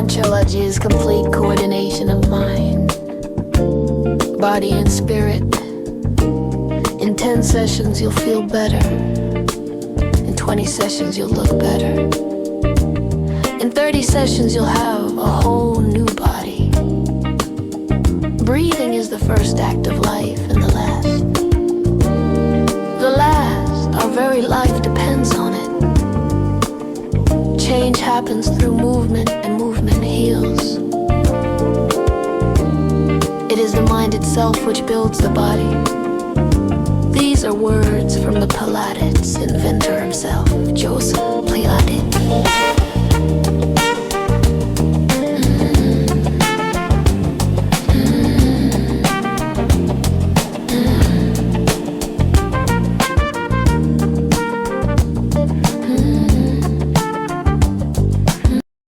Trilogy is complete coordination of mind, body and spirit. In 10 sessions you'll feel better. In 20 sessions you'll look better. In 30 sessions you'll have a whole new body. Breathing is the first act of life, and the last. The last, our very life depends on it. Change happens through movement, and movement heals. It is the mind itself which builds the body. These are words from the Pilates inventor himself, Joseph Pilates.